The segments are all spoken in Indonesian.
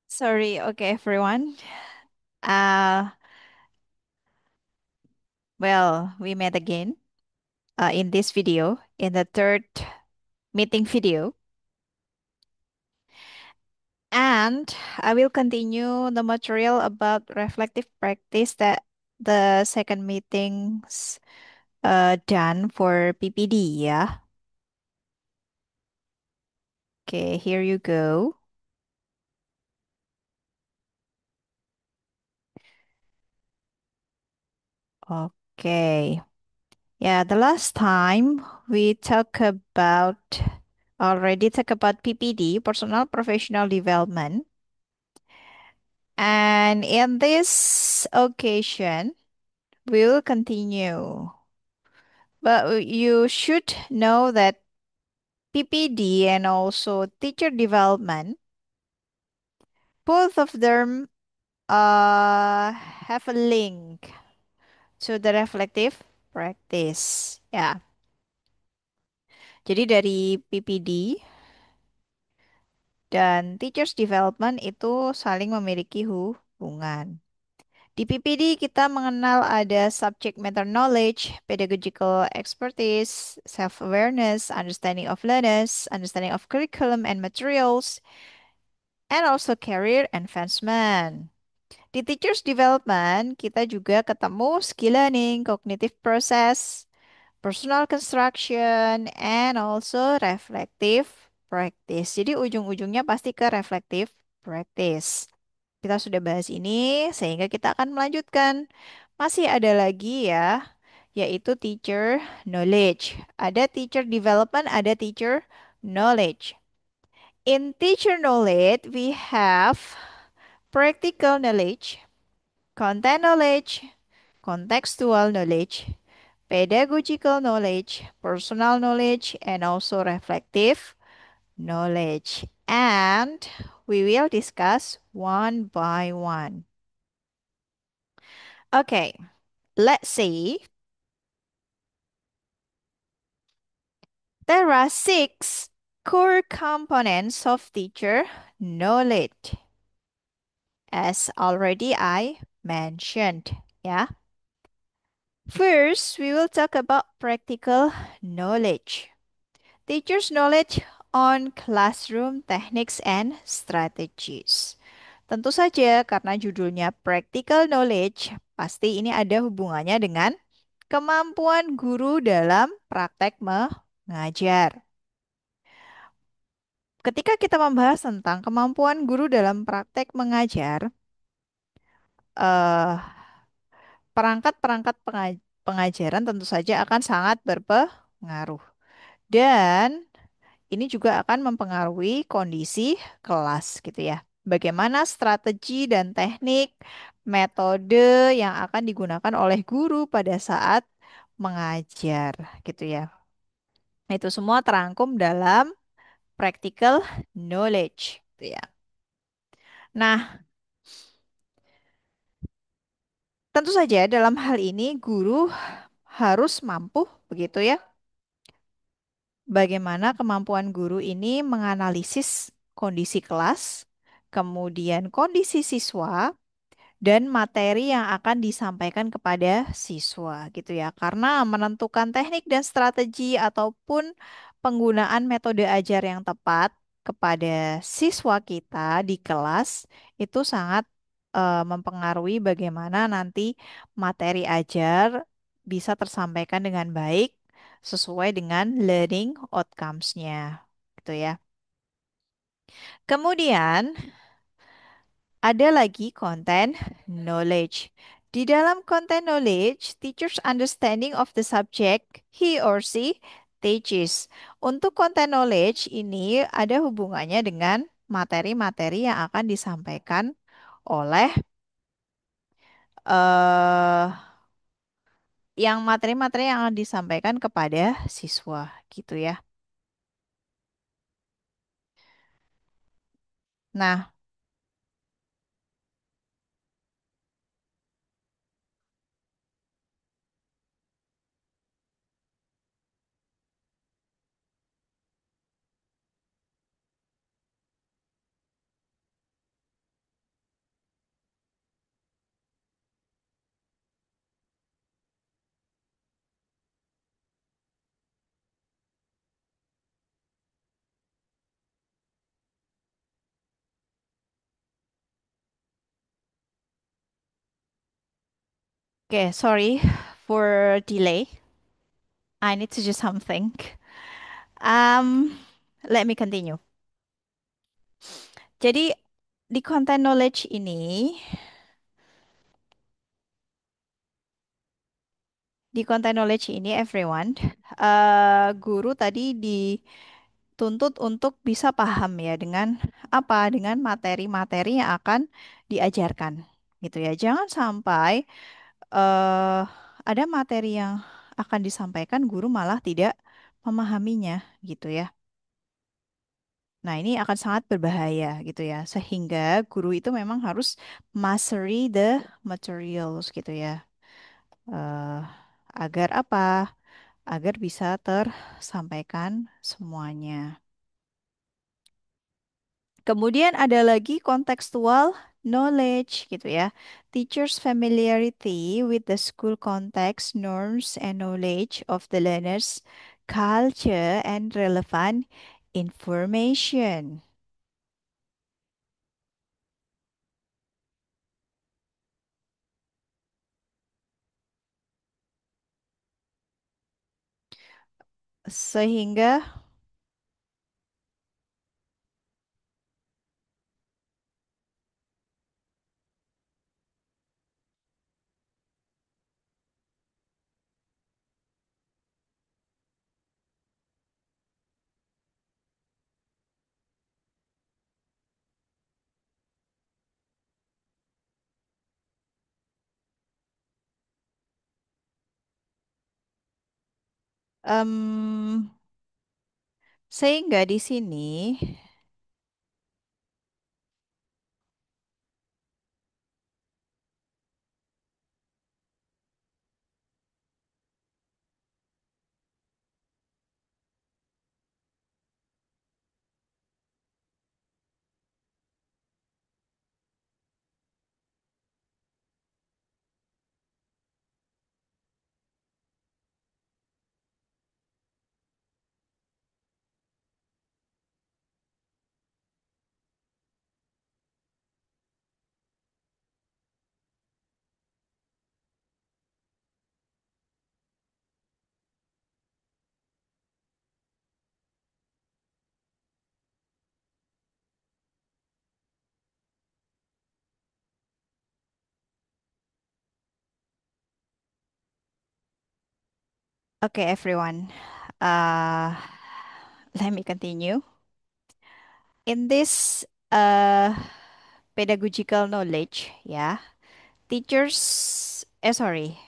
Sorry, okay, everyone. Uh, we met again in this video, in the third meeting video, and I will continue the material about reflective practice that the second meetings done for PPD, yeah. Okay, here you go. Okay. Yeah, the last time we already talk about PPD, personal professional development. And in this occasion, we will continue. But you should know that PPD and also teacher development, both of them have a link to the reflective practice. Ya, jadi dari PPD dan teachers development itu saling memiliki hubungan. Di PPD kita mengenal ada subject matter knowledge, pedagogical expertise, self-awareness, understanding of learners, understanding of curriculum and materials, and also career advancement. Di teachers development, kita juga ketemu skill learning, cognitive process, personal construction, and also reflective practice. Jadi ujung-ujungnya pasti ke reflective practice. Kita sudah bahas ini, sehingga kita akan melanjutkan. Masih ada lagi ya, yaitu teacher knowledge. Ada teacher development, ada teacher knowledge. In teacher knowledge, we have practical knowledge, content knowledge, contextual knowledge, pedagogical knowledge, personal knowledge, and also reflective knowledge. And we will discuss one by one. Okay, let's see. There are six core components of teacher knowledge, as already I mentioned. Yeah. First, we will talk about practical knowledge. Teacher's knowledge on classroom techniques and strategies. Tentu saja karena judulnya practical knowledge, pasti ini ada hubungannya dengan kemampuan guru dalam praktek mengajar. Ketika kita membahas tentang kemampuan guru dalam praktek mengajar, eh, perangkat-perangkat pengajaran tentu saja akan sangat berpengaruh. Dan ini juga akan mempengaruhi kondisi kelas gitu ya. Bagaimana strategi dan teknik, metode yang akan digunakan oleh guru pada saat mengajar gitu ya. Itu semua terangkum dalam practical knowledge gitu ya. Nah, tentu saja dalam hal ini guru harus mampu begitu ya. Bagaimana kemampuan guru ini menganalisis kondisi kelas, kemudian kondisi siswa, dan materi yang akan disampaikan kepada siswa gitu ya. Karena menentukan teknik dan strategi ataupun penggunaan metode ajar yang tepat kepada siswa kita di kelas itu sangat mempengaruhi bagaimana nanti materi ajar bisa tersampaikan dengan baik sesuai dengan learning outcomes-nya gitu ya. Kemudian ada lagi content knowledge. Di dalam content knowledge, teacher's understanding of the subject he or she teaches. Untuk content knowledge ini ada hubungannya dengan materi-materi yang akan disampaikan oleh eh yang materi-materi yang akan disampaikan kepada siswa gitu ya. Nah, Okay, sorry for delay. I need to do something. Um, Let me continue. Jadi di content knowledge ini, everyone, guru tadi dituntut untuk bisa paham ya dengan apa? Dengan materi-materi yang akan diajarkan, gitu ya. Jangan sampai eh ada materi yang akan disampaikan guru malah tidak memahaminya, gitu ya. Nah, ini akan sangat berbahaya gitu ya. Sehingga guru itu memang harus mastery the materials gitu ya. eh Agar apa? Agar bisa tersampaikan semuanya. Kemudian ada lagi contextual knowledge gitu ya. Teachers' familiarity with the school context, norms, and knowledge of the learner's culture and relevant information. Sehingga em, sehingga di sini okay, everyone. Uh, Let me continue. In this pedagogical knowledge, yeah, teachers. Sorry,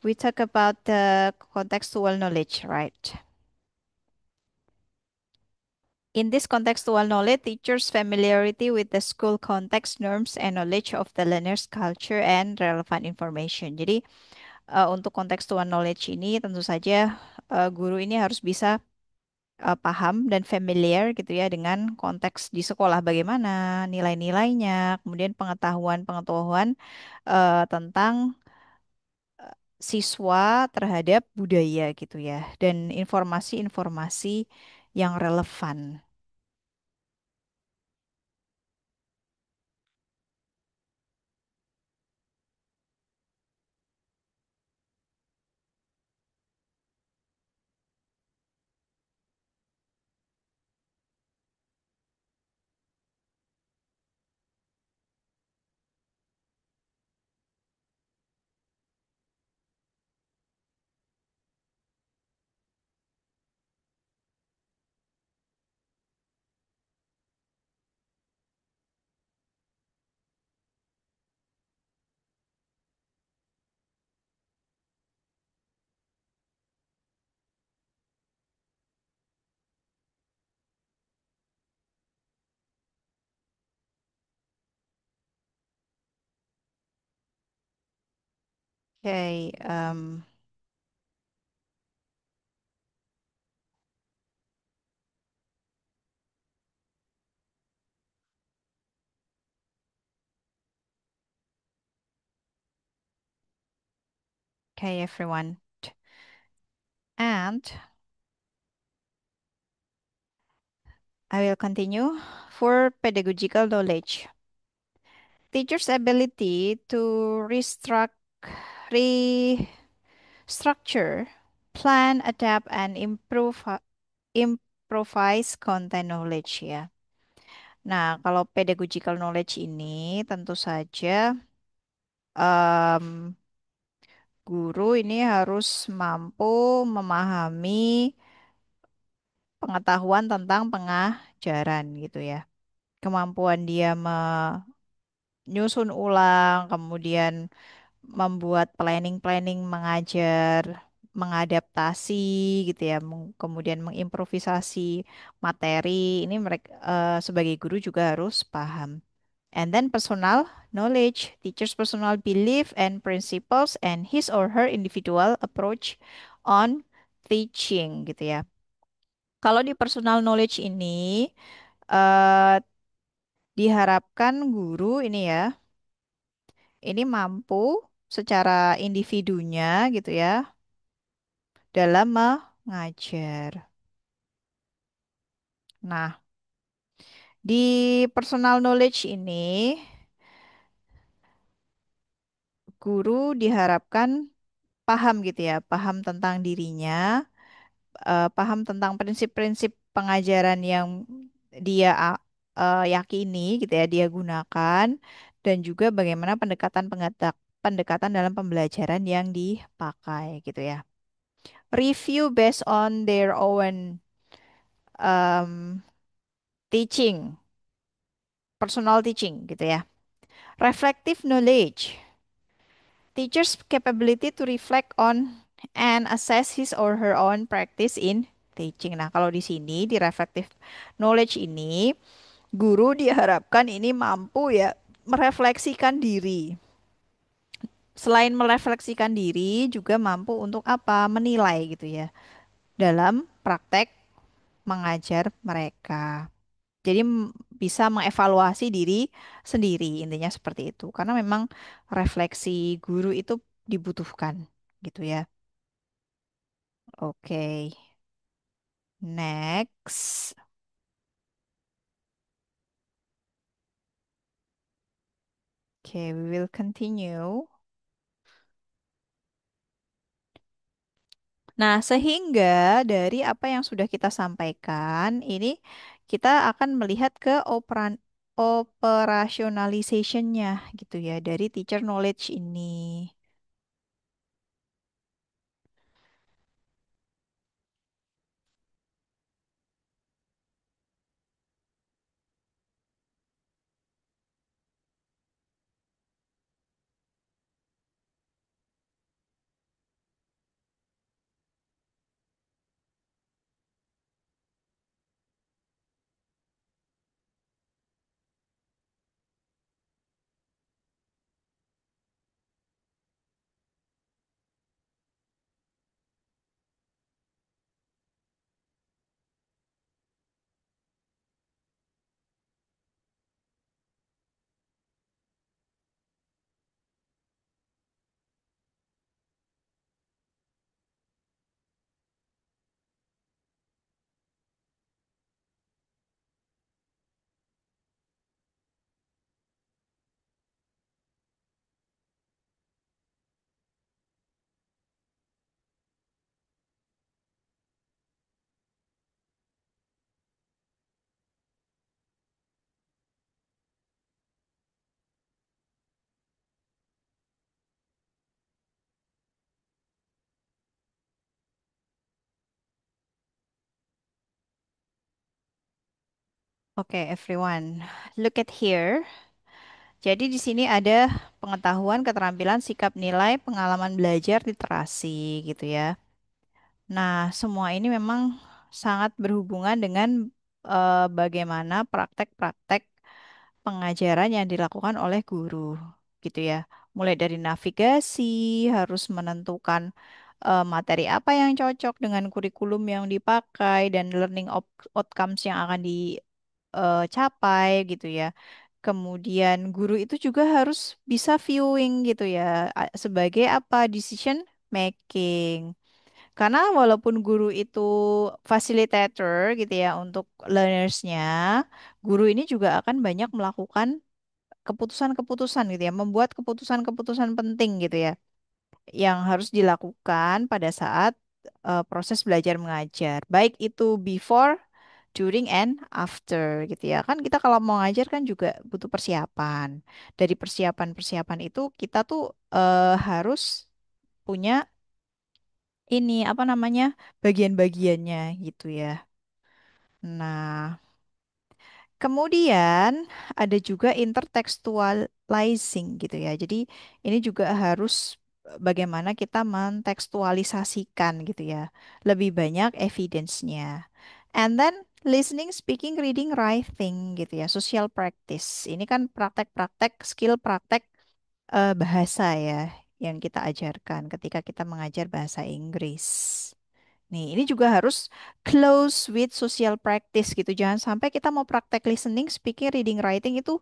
we talk about the contextual knowledge, right? In this contextual knowledge, teachers' familiarity with the school context, norms, and knowledge of the learner's culture and relevant information. Jadi, untuk contextual knowledge ini tentu saja guru ini harus bisa paham dan familiar gitu ya dengan konteks di sekolah bagaimana nilai-nilainya, kemudian pengetahuan-pengetahuan tentang siswa terhadap budaya gitu ya dan informasi-informasi yang relevan. Okay, okay, everyone. And I will continue for pedagogical knowledge. Teachers' ability to restruct restructure, plan, adapt, and improvise content knowledge ya. Nah, kalau pedagogical knowledge ini tentu saja em, guru ini harus mampu memahami pengetahuan tentang pengajaran gitu ya. Kemampuan dia menyusun ulang, kemudian membuat planning-planning mengajar, mengadaptasi gitu ya, kemudian mengimprovisasi materi. Ini mereka sebagai guru juga harus paham. And then personal knowledge, teacher's personal belief and principles and his or her individual approach on teaching gitu ya. Kalau di personal knowledge ini eh, diharapkan guru ini ya, ini mampu secara individunya gitu ya dalam mengajar. Nah, di personal knowledge ini guru diharapkan paham gitu ya, paham tentang dirinya, paham tentang prinsip-prinsip pengajaran yang dia yakini gitu ya, dia gunakan dan juga bagaimana pendekatan dalam pembelajaran yang dipakai gitu ya. Review based on their own um, teaching, personal teaching gitu ya. Reflective knowledge, teacher's capability to reflect on and assess his or her own practice in teaching. Nah, kalau di sini di reflective knowledge ini, guru diharapkan ini mampu ya merefleksikan diri. Selain merefleksikan diri, juga mampu untuk apa? Menilai gitu ya dalam praktek mengajar mereka. Jadi bisa mengevaluasi diri sendiri, intinya seperti itu. Karena memang refleksi guru itu dibutuhkan, gitu ya. Oke, next. Oke, we will continue. Nah, sehingga dari apa yang sudah kita sampaikan, ini kita akan melihat ke operationalization-nya, gitu ya, dari teacher knowledge ini. Oke, everyone, look at here. Jadi di sini ada pengetahuan, keterampilan, sikap nilai, pengalaman belajar, literasi gitu ya. Nah, semua ini memang sangat berhubungan dengan bagaimana praktek-praktek pengajaran yang dilakukan oleh guru gitu ya. Mulai dari navigasi, harus menentukan materi apa yang cocok dengan kurikulum yang dipakai dan learning outcomes yang akan dicapai gitu ya. Kemudian guru itu juga harus bisa viewing gitu ya, sebagai apa? Decision making. Karena walaupun guru itu facilitator gitu ya untuk learnersnya, guru ini juga akan banyak melakukan keputusan-keputusan gitu ya, membuat keputusan-keputusan penting gitu ya. yang harus dilakukan pada saat proses belajar mengajar. Baik itu before, during, and after gitu ya. Kan kita kalau mau ngajar kan juga butuh persiapan. Dari persiapan-persiapan itu kita tuh harus punya ini apa namanya bagian-bagiannya gitu ya. Nah, kemudian ada juga intertextualizing gitu ya. Jadi ini juga harus bagaimana kita mentekstualisasikan gitu ya. Lebih banyak evidence-nya. And then listening, speaking, reading, writing gitu ya. Social practice. Ini kan praktek-praktek, skill praktek bahasa ya yang kita ajarkan ketika kita mengajar bahasa Inggris. Nih, ini juga harus close with social practice gitu. Jangan sampai kita mau praktek listening, speaking, reading, writing itu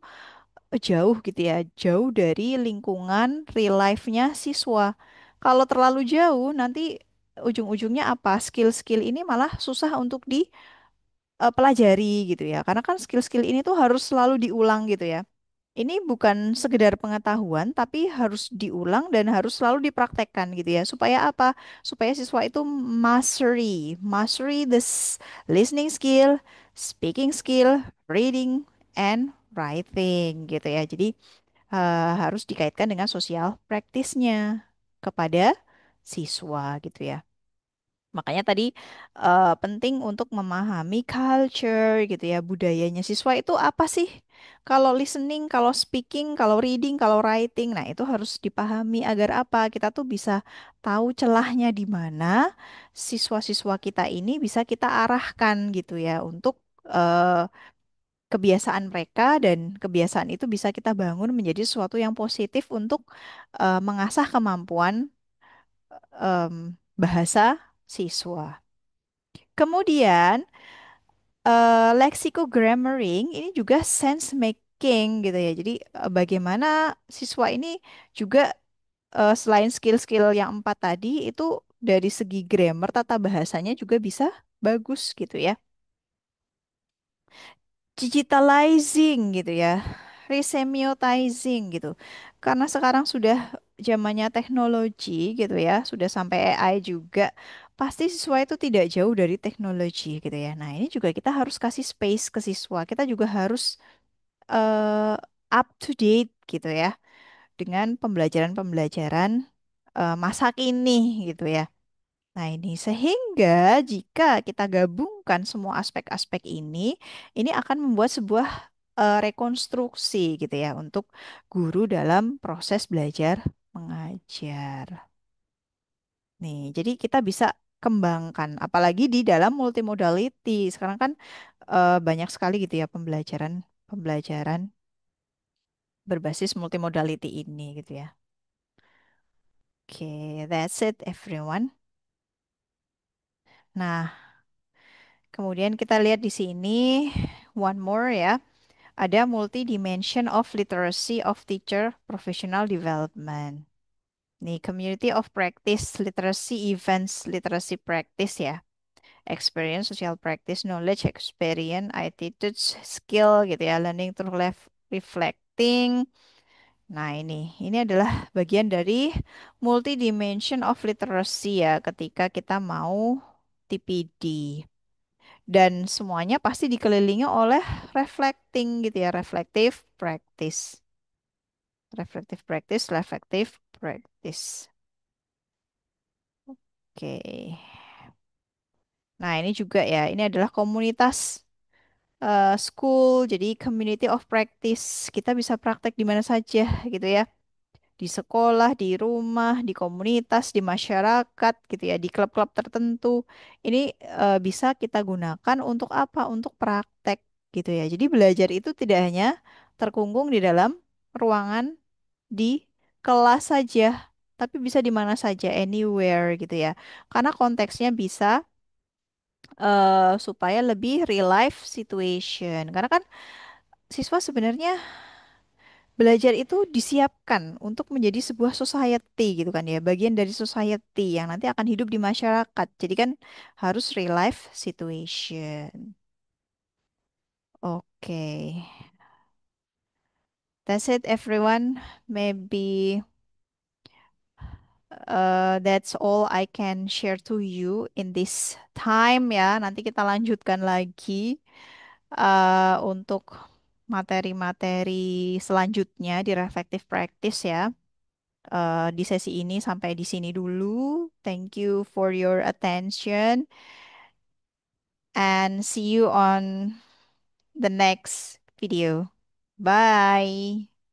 jauh gitu ya. Jauh dari lingkungan real life-nya siswa. Kalau terlalu jauh, nanti ujung-ujungnya apa? Skill-skill ini malah susah untuk dipelajari gitu ya. Karena kan skill-skill ini tuh harus selalu diulang gitu ya. Ini bukan sekedar pengetahuan, tapi harus diulang dan harus selalu dipraktekkan gitu ya. Supaya apa? Supaya siswa itu mastery listening skill, speaking skill, reading, and writing gitu ya. Jadi harus dikaitkan dengan sosial praktisnya kepada siswa gitu ya. Makanya tadi penting untuk memahami culture gitu ya, budayanya siswa itu apa sih? Kalau listening, kalau speaking, kalau reading, kalau writing, nah itu harus dipahami agar apa? Kita tuh bisa tahu celahnya di mana siswa-siswa kita ini bisa kita arahkan gitu ya untuk kebiasaan mereka dan kebiasaan itu bisa kita bangun menjadi sesuatu yang positif untuk mengasah kemampuan bahasa siswa. Kemudian lexicogrammaring ini juga sense making gitu ya. Jadi bagaimana siswa ini juga selain skill-skill yang empat tadi itu dari segi grammar tata bahasanya juga bisa bagus gitu ya. Digitalizing gitu ya, resemiotizing gitu. Karena sekarang sudah zamannya teknologi gitu ya, sudah sampai AI juga. Pasti siswa itu tidak jauh dari teknologi gitu ya. Nah, ini juga kita harus kasih space ke siswa. Kita juga harus eh, up to date gitu ya dengan pembelajaran-pembelajaran masa kini gitu ya. Nah, ini sehingga jika kita gabungkan semua aspek-aspek ini akan membuat sebuah rekonstruksi gitu ya untuk guru dalam proses belajar mengajar. Nih, jadi kita bisa kembangkan, apalagi di dalam multimodality. Sekarang kan banyak sekali gitu ya pembelajaran berbasis multimodality ini gitu ya. Oke, that's it everyone. Nah, kemudian kita lihat di sini one more ya. Ada multi-dimension of literacy of teacher professional development. Nih, community of practice, literacy events, literacy practice ya. Experience, social practice, knowledge, experience, attitudes, skill gitu ya. Learning through reflecting. Nah, ini adalah bagian dari multi-dimension of literacy ya ketika kita mau TPD. Dan semuanya pasti dikelilingi oleh reflecting gitu ya, reflective practice. Reflective practice, reflective practice. Oke. Nah, ini juga ya, ini adalah komunitas school, jadi community of practice. Kita bisa praktek di mana saja gitu ya. Di sekolah, di rumah, di komunitas, di masyarakat gitu ya, di klub-klub tertentu. Ini bisa kita gunakan untuk apa? Untuk praktek gitu ya. Jadi belajar itu tidak hanya terkungkung di dalam ruangan di kelas saja, tapi bisa di mana saja, anywhere gitu ya. Karena konteksnya bisa supaya lebih real life situation. Karena kan siswa sebenarnya belajar itu disiapkan untuk menjadi sebuah society gitu kan ya, bagian dari society yang nanti akan hidup di masyarakat. Jadi kan harus real life situation. Oke, that's it everyone. Maybe That's all I can share to you in this time ya. Nanti kita lanjutkan lagi untuk materi-materi selanjutnya di reflective practice ya. Di sesi ini sampai di sini dulu. Thank you for your attention and see you on the next video. Bye.